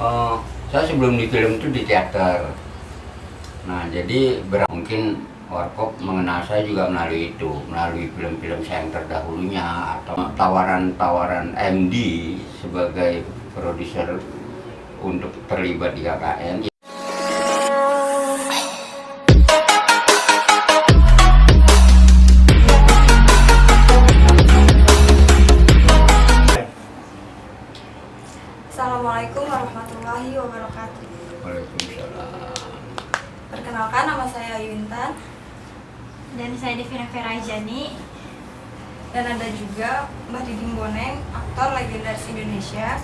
Oh, saya sebelum di film itu di teater. Nah, jadi mungkin Warkop mengenal saya juga melalui film-film saya yang terdahulunya atau tawaran-tawaran MD sebagai produser untuk terlibat di KKN. Assalamualaikum warahmatullahi wabarakatuh. Waalaikumsalam. Perkenalkan, nama saya Yuntan. Dan saya Devina Ferajani. Dan ada juga Mbah Diding Boneng, aktor legendaris Indonesia.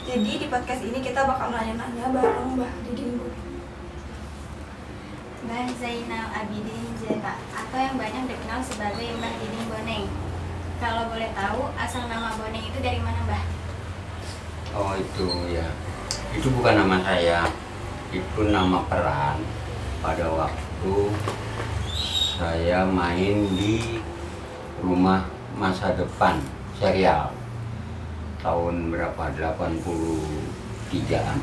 Jadi di podcast ini kita bakal nanya-nanya bareng Mbah Diding Boneng. Mbah Zainal Abidin Zeta, atau yang banyak dikenal sebagai Mbah Diding Boneng. Kalau boleh tahu, asal nama Boneng itu dari mana, Mbah? Oh, itu ya. Itu bukan nama saya. Itu nama peran pada waktu saya main di Rumah Masa Depan serial tahun berapa, 83-an.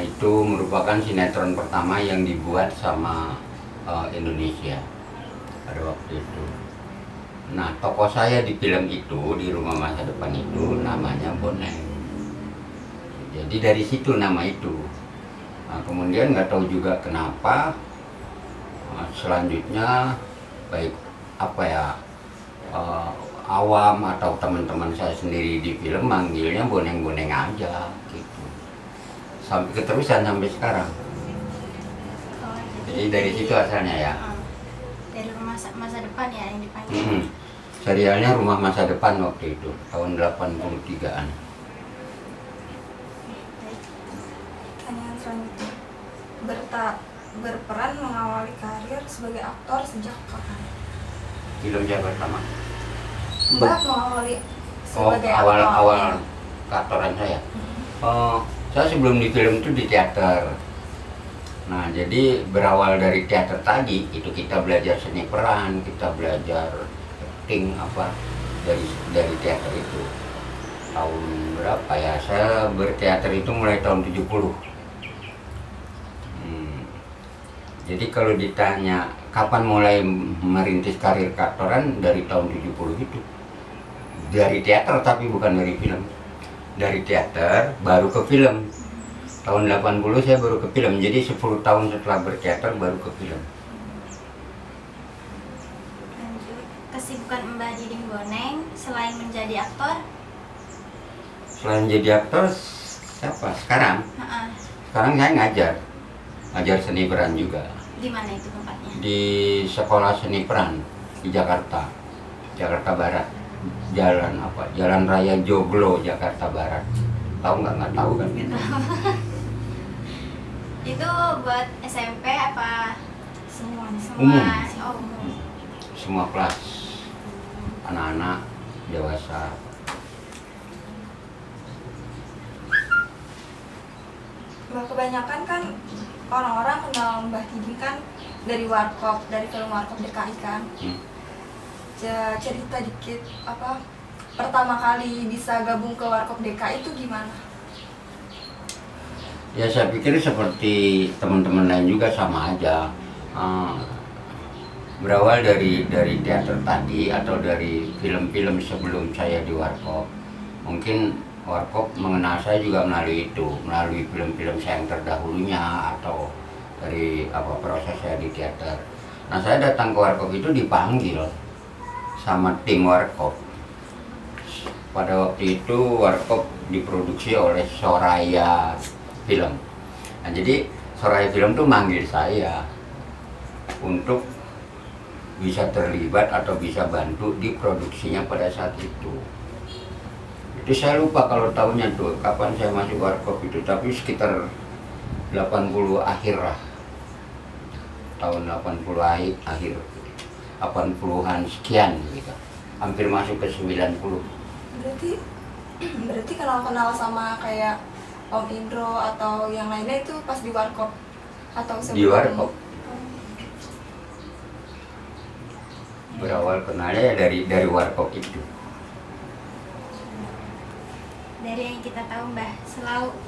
Itu merupakan sinetron pertama yang dibuat sama Indonesia pada waktu itu. Nah, tokoh saya di film itu, di Rumah Masa Depan itu namanya Boneng. Jadi dari situ nama itu. Nah, kemudian nggak tahu juga kenapa selanjutnya baik awam atau teman-teman saya sendiri di film manggilnya Boneng-Boneng aja gitu. Sampai keterusan sampai sekarang. Oh, Jadi dari situ asalnya ya. Dari Rumah Masa Depan ya yang dipanggil. Serialnya Rumah Masa Depan waktu itu tahun 83-an. Pertanyaan selanjutnya, berperan mengawali karir sebagai aktor sejak kapan? Film siapa pertama? Mbah mengawali Oh, sebagai awal keaktoran saya. Oh, saya sebelum di film itu di teater. Nah, jadi berawal dari teater tadi itu kita belajar seni peran, kita belajar acting dari teater itu. Tahun berapa ya? Saya berteater itu mulai tahun 70. Jadi kalau ditanya kapan mulai merintis karir keaktoran, dari tahun 70 itu. Dari teater tapi bukan dari film. Dari teater baru ke film. Tahun 80 saya baru ke film. Jadi 10 tahun setelah berteater baru ke film. Lanjut, kesibukan Mbah Diding Boneng selain menjadi aktor? Selain jadi aktor, siapa? Sekarang saya ngajar seni peran juga Di mana itu tempatnya? di sekolah seni peran di Jakarta Barat. Jalan Raya Joglo, Jakarta Barat. Tahu nggak tahu kan? Gitu. Itu buat SMP apa Semuanya. Umum. Oh, umum. Semua kelas, anak-anak, dewasa. Mbah, kebanyakan kan orang-orang kenal Mbah Diding kan dari Warkop, dari film Warkop DKI kan. Cerita dikit, pertama kali bisa gabung ke Warkop DKI itu gimana? Ya, saya pikir seperti teman-teman lain juga sama aja. Berawal dari teater tadi atau dari film-film sebelum saya di Warkop. Mungkin Warkop mengenal saya juga melalui film-film saya yang terdahulunya atau dari proses saya di teater. Nah, saya datang ke Warkop itu dipanggil sama tim Warkop. Pada waktu itu Warkop diproduksi oleh Soraya Film. Nah, jadi Soraya Film tuh manggil saya untuk bisa terlibat atau bisa bantu di produksinya pada saat itu. Itu saya lupa kalau tahunnya tuh kapan saya masuk Warkop itu, tapi sekitar 80 akhir lah. Tahun 80 akhir 80-an sekian gitu. Hampir masuk ke 90. Berarti kenal sama kayak Om Indro atau yang lainnya itu pas di Warkop atau sebelum? Di Warkop. Berawal kenalnya ya dari Warkop itu. dari yang kita tahu Mbah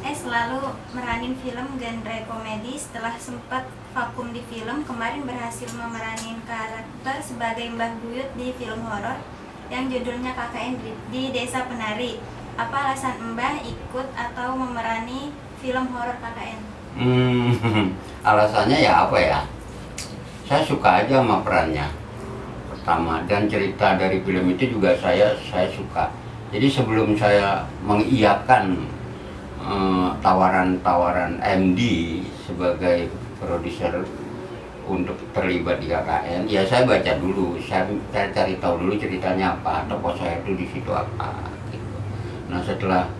selalu meranin film genre komedi. Setelah sempat vakum di film, kemarin berhasil memeranin karakter sebagai Mbah Buyut di film horor yang judulnya KKN di Desa Penari. Apa alasan Mbah ikut atau memerani film horor KKN? Alasannya ya apa ya? Saya suka aja sama perannya pertama, dan cerita dari film itu juga saya suka. Jadi sebelum saya mengiyakan tawaran MD sebagai produser untuk terlibat di KKN, ya saya baca dulu, saya cari tahu dulu ceritanya apa, tokoh saya itu di situ apa. Gitu. Nah setelah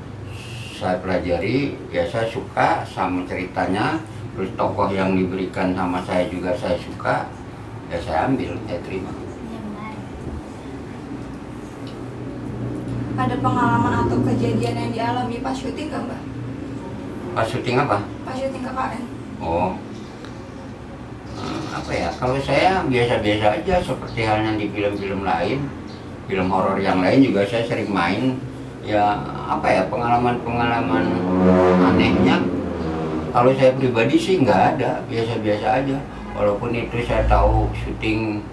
saya pelajari, ya saya suka sama ceritanya, terus tokoh yang diberikan sama saya juga saya suka, ya saya ambil, saya terima. Ada pengalaman atau kejadian yang dialami pas syuting nggak Mbak? Pas syuting apa? Pas syuting KKN. Oh, apa ya? Kalau saya biasa-biasa aja seperti halnya di film-film lain, film horor yang lain juga saya sering main. Ya apa ya, pengalaman-pengalaman anehnya. Kalau saya pribadi sih nggak ada, biasa-biasa aja. Walaupun itu saya tahu syuting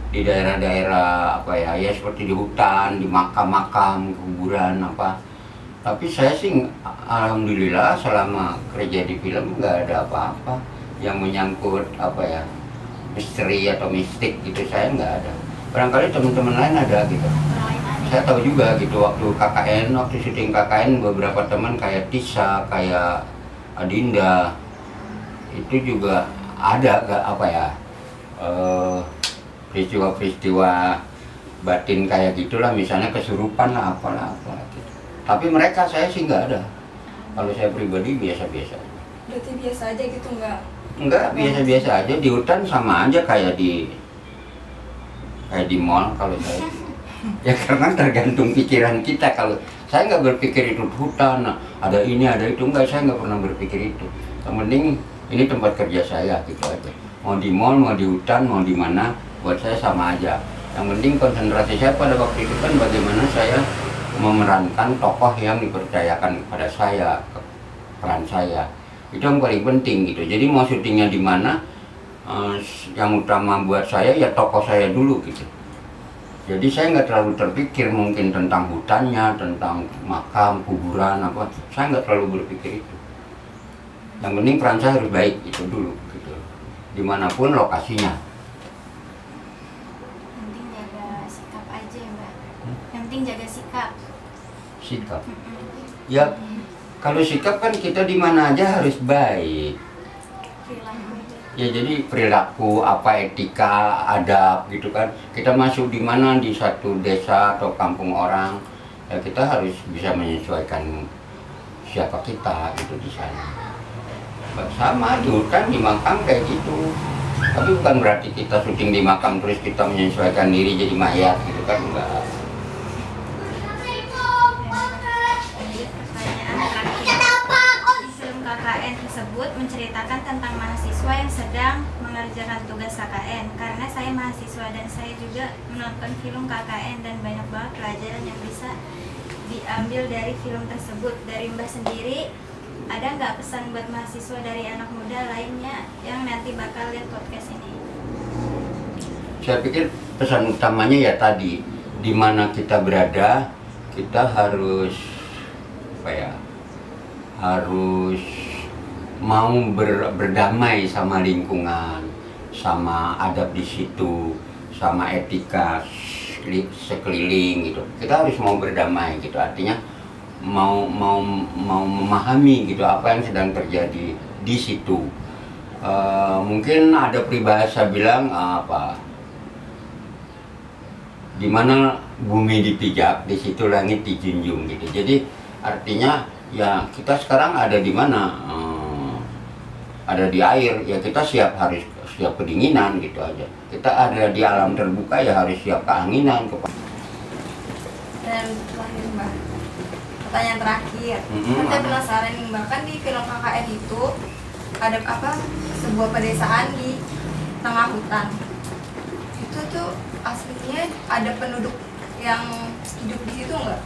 di daerah-daerah apa ya seperti di hutan, di makam-makam, kuburan apa. Tapi saya sih alhamdulillah selama kerja di film nggak ada apa-apa yang menyangkut apa ya misteri atau mistik gitu, saya nggak ada. Barangkali teman-teman lain ada gitu. Saya tahu juga gitu waktu KKN, waktu syuting KKN beberapa teman kayak Tisa, kayak Adinda itu juga ada gak apa ya peristiwa-peristiwa batin kayak gitulah, misalnya kesurupan lah apalah gitu. Tapi mereka saya sih nggak ada. Kalau saya pribadi biasa-biasa aja. Berarti biasa aja gitu nggak? Enggak, biasa-biasa aja. Di hutan sama aja kayak di mall kalau saya. Ya karena tergantung pikiran kita. Kalau saya nggak berpikir itu hutan, ada ini ada itu, enggak, saya nggak pernah berpikir itu. Yang penting ini tempat kerja saya gitu aja. Mau di mall, mau di hutan, mau di mana, buat saya sama aja. Yang penting konsentrasi saya pada waktu itu kan bagaimana saya memerankan tokoh yang dipercayakan kepada saya, peran saya. Itu yang paling penting gitu. Jadi mau syutingnya di mana, yang utama buat saya ya tokoh saya dulu gitu. Jadi saya nggak terlalu terpikir mungkin tentang hutannya, tentang makam, kuburan apa. Saya nggak terlalu berpikir itu. Yang penting peran saya harus baik itu dulu gitu. Dimanapun lokasinya. Yang penting jaga sikap aja ya Mbak. Yang penting jaga sikap. Sikap. Ya kalau sikap kan kita di mana aja harus baik. Ya jadi perilaku apa, etika, adab gitu kan. Kita masuk di mana, di satu desa atau kampung orang, ya kita harus bisa menyesuaikan siapa kita gitu di sana. Sama di hutan, di makam kayak gitu. Tapi bukan berarti kita syuting di makam terus kita menyesuaikan diri jadi mayat gitu kan, enggak. KKN tersebut menceritakan tentang mahasiswa yang sedang mengerjakan tugas KKN. Karena saya mahasiswa dan saya juga menonton film KKN dan banyak banget pelajaran yang bisa diambil dari film tersebut. Dari Mbah sendiri, ada nggak pesan buat mahasiswa dari anak muda lainnya yang nanti bakal lihat podcast ini? Saya pikir pesan utamanya ya tadi, di mana kita berada, kita harus apa ya? Harus mau berdamai sama lingkungan, sama adab di situ, sama etika sekeliling gitu. Kita harus mau berdamai gitu, artinya mau memahami gitu apa yang sedang terjadi di situ. Mungkin ada peribahasa bilang apa? Di mana bumi dipijak, di situ langit dijunjung gitu. Jadi artinya ya kita sekarang ada di mana, ada di air, ya kita harus siap kedinginan gitu aja. Kita ada di alam terbuka ya harus siap keanginan. Dan terakhir Mbak, pertanyaan terakhir. Saya penasaran nih Mbak, kan di film KKN itu ada apa, sebuah pedesaan di tengah hutan. Itu tuh aslinya ada penduduk yang hidup di situ nggak?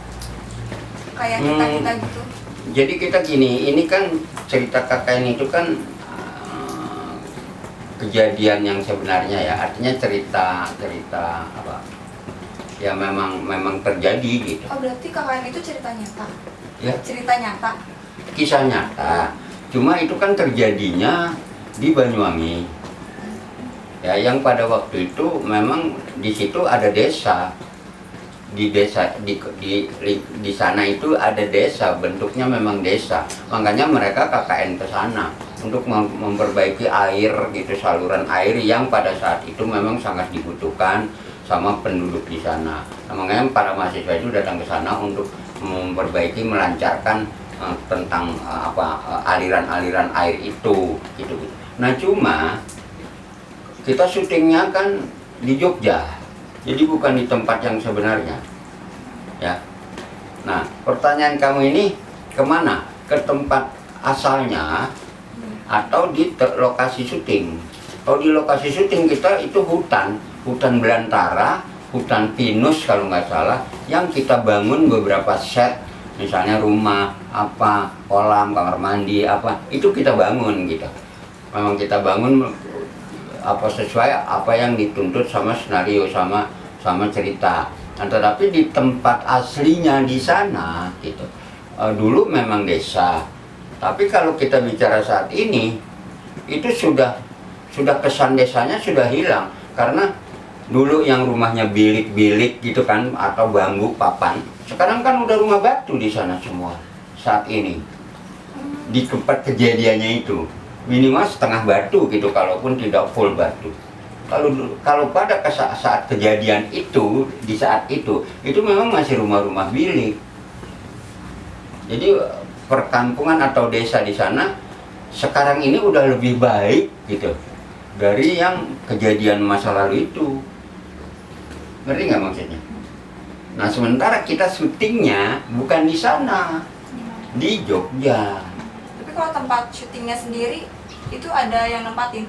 kayak kita gitu. Jadi kita gini, ini kan cerita KKN itu kan kejadian yang sebenarnya ya, artinya cerita apa? Ya memang terjadi gitu. Oh berarti KKN itu cerita nyata? Ya. Cerita nyata? Kisah nyata. Cuma itu kan terjadinya di Banyuwangi. Ya, yang pada waktu itu memang di situ ada desa. Di sana itu ada desa, bentuknya memang desa. Makanya mereka KKN ke sana untuk memperbaiki air gitu, saluran air yang pada saat itu memang sangat dibutuhkan sama penduduk di sana. Nah, makanya para mahasiswa itu datang ke sana untuk memperbaiki, melancarkan tentang aliran-aliran air itu gitu. Nah, cuma kita syutingnya kan di Jogja, jadi bukan di tempat yang sebenarnya, ya. Nah, pertanyaan kamu ini kemana? Ke tempat asalnya atau di lokasi syuting? Kalau di lokasi syuting kita itu hutan belantara, hutan pinus kalau nggak salah, yang kita bangun beberapa set, misalnya rumah, kolam, kamar mandi, itu kita bangun gitu. Memang kita bangun sesuai apa yang dituntut sama skenario, sama cerita. Nah, tetapi di tempat aslinya di sana gitu, dulu memang desa. Tapi kalau kita bicara saat ini, itu sudah kesan desanya sudah hilang, karena dulu yang rumahnya bilik-bilik gitu kan, atau bambu papan, sekarang kan udah rumah batu di sana semua saat ini. Di tempat kejadiannya itu minimal setengah batu gitu, kalaupun tidak full batu. Kalau pada saat kejadian itu, di saat itu memang masih rumah-rumah bilik. Jadi perkampungan atau desa di sana sekarang ini udah lebih baik gitu dari yang kejadian masa lalu itu. Ngerti nggak maksudnya? Nah, sementara kita syutingnya bukan di sana, di Jogja. Tapi kalau tempat syutingnya sendiri itu ada yang nempatin?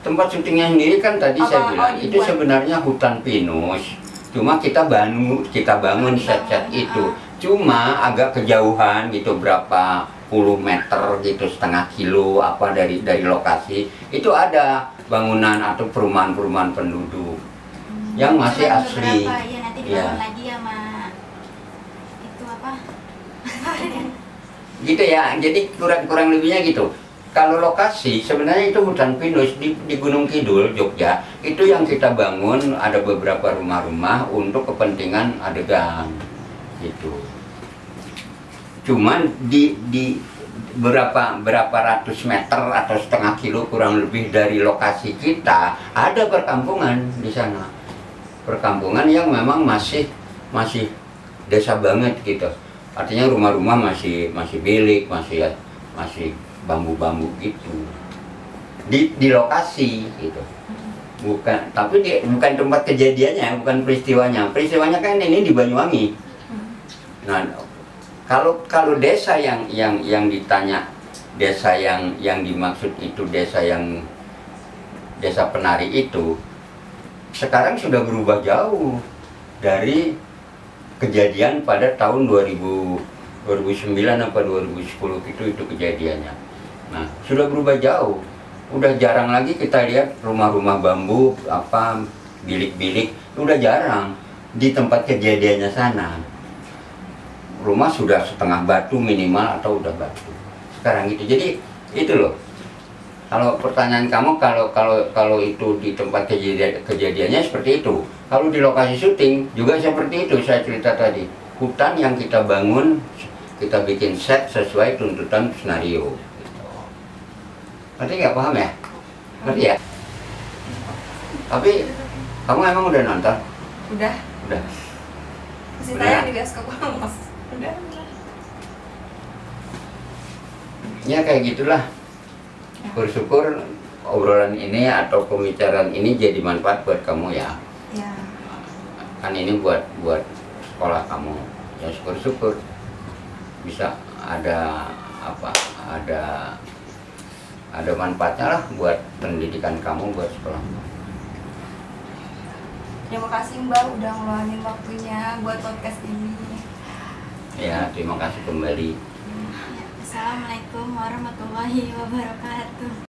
Tempat syutingnya sendiri kan tadi saya bilang itu dibuat? sebenarnya hutan pinus. Cuma kita bangun set-set itu. Cuma agak kejauhan gitu, berapa puluh meter gitu, setengah kilo dari lokasi. Itu ada bangunan atau perumahan penduduk yang masih Cuman asli. beberapa, ya nanti dibangun lagi sama itu Gitu ya, jadi kurang lebihnya gitu. Kalau lokasi sebenarnya itu hutan pinus di Gunung Kidul, Jogja. Itu yang kita bangun, ada beberapa rumah-rumah untuk kepentingan adegan gitu. Cuman di berapa ratus meter atau setengah kilo kurang lebih dari lokasi kita ada perkampungan di sana. Perkampungan yang memang masih desa banget gitu. Artinya rumah-rumah masih bilik, masih bambu-bambu gitu. Di lokasi gitu. Bukan tempat kejadiannya, bukan peristiwanya. Peristiwanya kan ini di Banyuwangi. Nah, kalau desa yang ditanya, desa yang dimaksud itu desa penari itu sekarang sudah berubah jauh dari kejadian pada tahun 2009 apa 2010 itu kejadiannya. Nah, sudah berubah jauh. Udah jarang lagi kita lihat rumah-rumah bambu bilik-bilik, udah jarang di tempat kejadiannya sana. Rumah sudah setengah batu minimal atau udah batu. Sekarang gitu. Jadi itu loh. Kalau pertanyaan kamu kalau itu di tempat kejadiannya seperti itu. Kalau di lokasi syuting juga seperti itu saya cerita tadi. Hutan yang kita bangun, kita bikin set sesuai tuntutan skenario. Ngerti nggak, paham ya? Ngerti ya? Tapi kamu emang udah nonton? Udah. Masih tayang di bioskop Mas. Udah. Ya kayak gitulah. Bersyukur obrolan ini atau pembicaraan ini jadi manfaat buat kamu ya. Ya. Kan ini buat sekolah kamu. Ya syukur bisa ada manfaatnya lah buat pendidikan kamu, buat sekolah. Terima kasih Mbak udah ngeluangin waktunya buat podcast ini. Ya, terima kasih kembali. Ya, Assalamualaikum warahmatullahi wabarakatuh.